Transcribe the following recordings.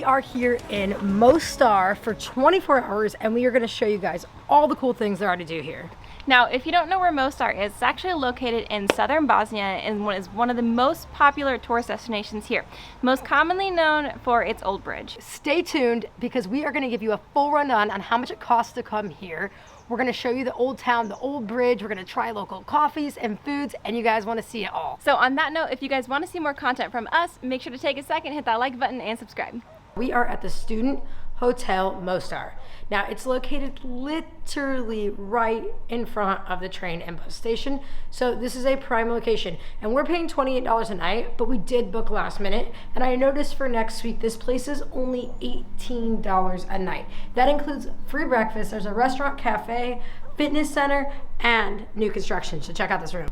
are here in Mostar for 24 hours and we are going to show you guys all the cool things there are to do here. Now, if you don't know where Mostar is, it's actually located in southern Bosnia and is one of the most popular tourist destinations here, most commonly known for its old bridge. Stay tuned because we are going to give you a full rundown on how much it costs to come here. We're going to show you the old town, the old bridge. We're going to try local coffees and foods, and you guys want to see it all. So on that note, if you guys want to see more content from us, make sure to take a second, hit that like button, and subscribe. We are at the Student Hotel Mostar. Now, it's located literally right in front of the train and bus station, so this is a prime location. And we're paying $28 a night, but we did book last minute, and I noticed for next week this place is only $18 a night. That includes free breakfast, there's a restaurant, cafe, fitness center, and new construction, so check out this room.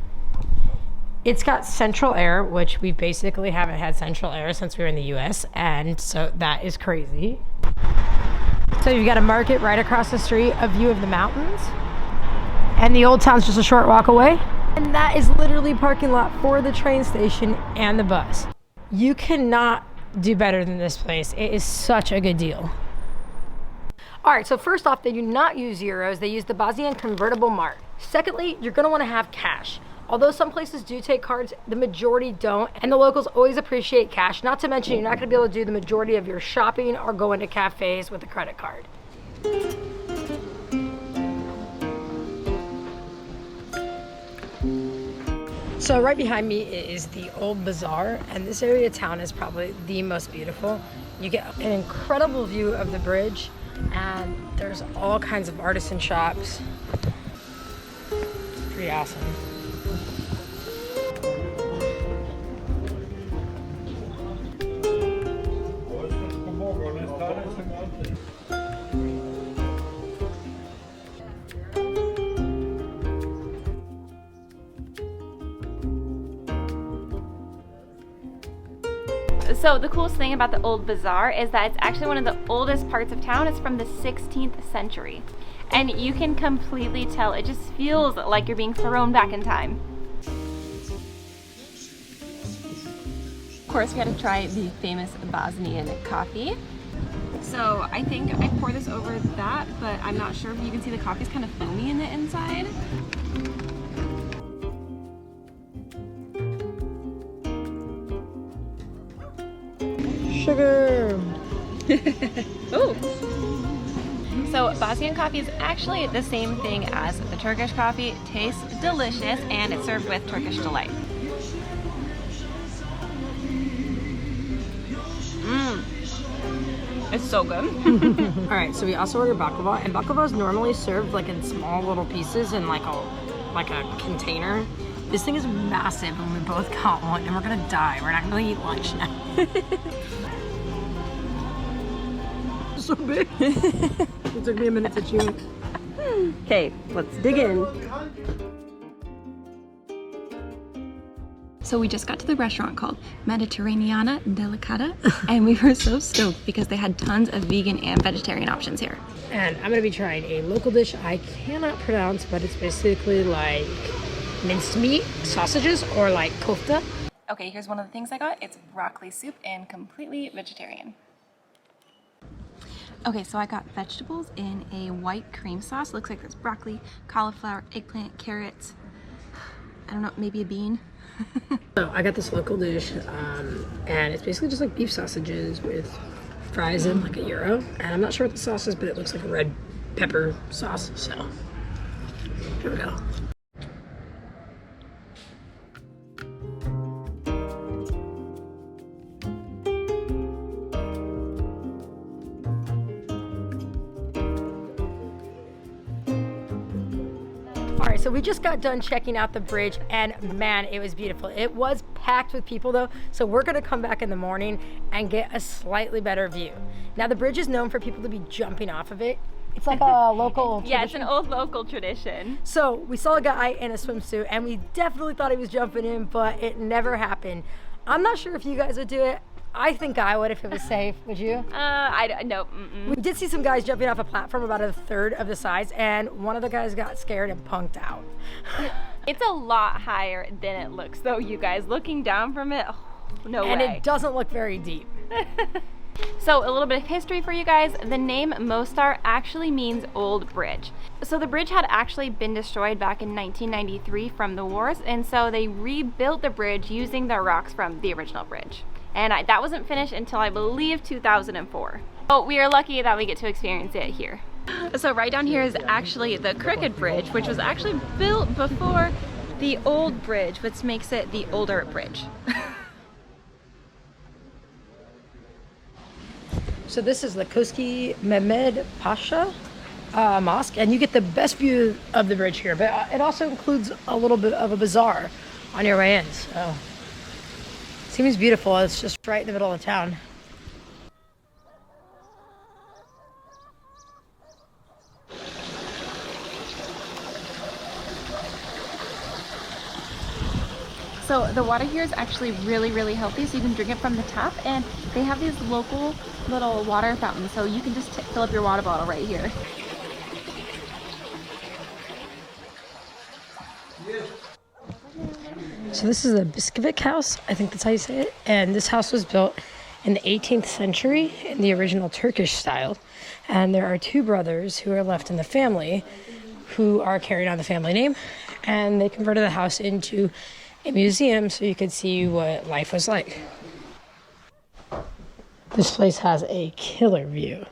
It's got central air, which we basically haven't had central air since we were in the US, and so that is crazy. So you've got a market right across the street, a view of the mountains, and the old town's just a short walk away. And that is literally parking lot for the train station and the bus. You cannot do better than this place. It is such a good deal. All right, so first off, they do not use euros. They use the Bosnian convertible mark. Secondly, you're gonna wanna have cash. Although some places do take cards, the majority don't, and the locals always appreciate cash. Not to mention, you're not gonna be able to do the majority of your shopping or go into cafes with a credit card. So right behind me is the old bazaar, and this area of town is probably the most beautiful. You get an incredible view of the bridge, and there's all kinds of artisan shops. Pretty awesome. So the coolest thing about the old bazaar is that it's actually one of the oldest parts of town. It's from the 16th century. And you can completely tell, it just feels like you're being thrown back in time. Of course, we had to try the famous Bosnian coffee. So I think I pour this over that, but I'm not sure if you can see the coffee's kind of foamy in the inside. Sugar. Ooh. So Bosnian coffee is actually the same thing as the Turkish coffee. It tastes delicious and it's served with Turkish delight. It's so good. All right, so we also ordered baklava, and baklava is normally served like in small little pieces in like a container. This thing is massive, and we both got one, and we're gonna die. We're not gonna eat lunch now. So big. It took me a minute to chew it. Okay, let's dig in. So we just got to the restaurant called Mediterraneana Delicata, and we were so stoked because they had tons of vegan and vegetarian options here. And I'm gonna be trying a local dish I cannot pronounce, but it's basically like minced meat, sausages, or like kofta. Okay, here's one of the things I got. It's broccoli soup and completely vegetarian. Okay, so I got vegetables in a white cream sauce. Looks like there's broccoli, cauliflower, eggplant, carrots. I don't know, maybe a bean. So I got this local dish, and it's basically just like beef sausages with fries in like a gyro. And I'm not sure what the sauce is, but it looks like a red pepper sauce. So here we go. Alright, so we just got done checking out the bridge, and man, it was beautiful. It was packed with people though, so we're gonna come back in the morning and get a slightly better view. Now the bridge is known for people to be jumping off of it. It's like a local tradition. Yeah, it's an old local tradition. So we saw a guy in a swimsuit and we definitely thought he was jumping in, but it never happened. I'm not sure if you guys would do it. I think I would if it was safe. Would you? No. We did see some guys jumping off a platform about a third of the size, and one of the guys got scared and punked out. It's a lot higher than it looks, though, you guys. Looking down from it, oh, no way. And it doesn't look very deep. So a little bit of history for you guys. The name Mostar actually means old bridge. So the bridge had actually been destroyed back in 1993 from the wars, and so they rebuilt the bridge using the rocks from the original bridge. And that wasn't finished until I believe 2004. So we are lucky that we get to experience it here. So right down here is actually the Crooked Bridge, which was actually built before the old bridge, which makes it the older bridge. So this is the Koski Mehmed Pasha Mosque, and you get the best view of the bridge here, but it also includes a little bit of a bazaar on your way in. So seems beautiful. It's just right in the middle of town. So the water here is actually really healthy, so you can drink it from the tap, and they have these local little water fountains, so you can just fill up your water bottle right here. So this is the Biskovic house, I think that's how you say it, and this house was built in the 18th century in the original Turkish style, and there are two brothers who are left in the family who are carrying on the family name, and they converted the house into a museum so you could see what life was like. This place has a killer view.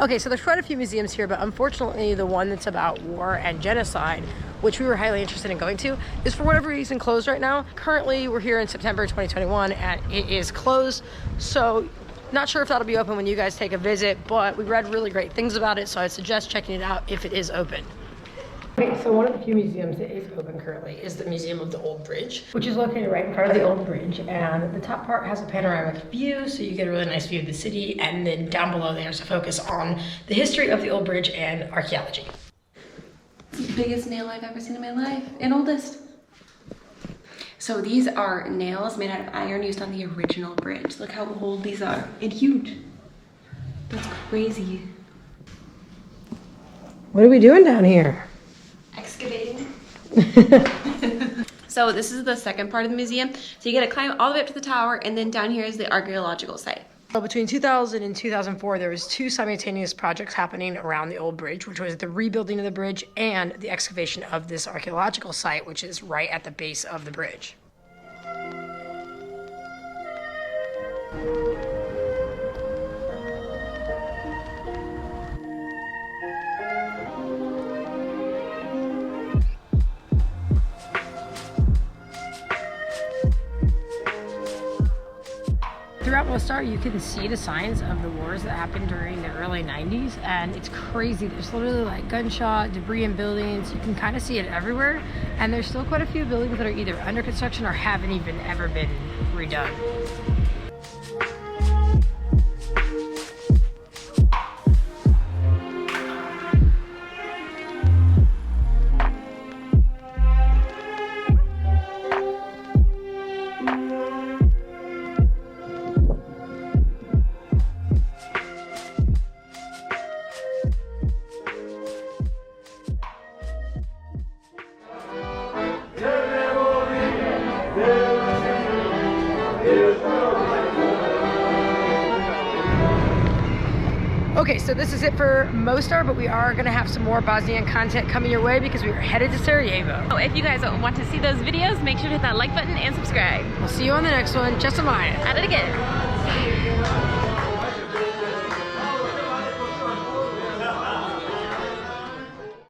Okay, so there's quite a few museums here, but unfortunately the one that's about war and genocide, which we were highly interested in going to, is for whatever reason closed right now. Currently, we're here in September 2021 and it is closed, so not sure if that'll be open when you guys take a visit, but we read really great things about it, so I'd suggest checking it out if it is open. Okay, so one of the few museums that is open currently is the Museum of the Old Bridge, which is located right in front of the Old Bridge, and the top part has a panoramic view, so you get a really nice view of the city, and then down below there's a focus on the history of the Old Bridge and archaeology. It's the biggest nail I've ever seen in my life, and oldest. So these are nails made out of iron used on the original bridge. Look how old these are, and huge. That's crazy. What are we doing down here? Excavating. So this is the second part of the museum. So you gotta climb all the way up to the tower, and then down here is the archaeological site. So between 2000 and 2004, there was two simultaneous projects happening around the Old Bridge, which was the rebuilding of the bridge and the excavation of this archaeological site, which is right at the base of the bridge. Throughout Mostar, you can see the signs of the wars that happened during the early 90s, and it's crazy. There's literally like gunshot, debris in buildings. You can kind of see it everywhere, and there's still quite a few buildings that are either under construction or haven't even ever been redone. Okay, so this is it for Mostar, but we are gonna have some more Bosnian content coming your way because we are headed to Sarajevo. So if you guys want to see those videos, make sure to hit that like button and subscribe. We'll see you on the next one. Just a Maya. At it again.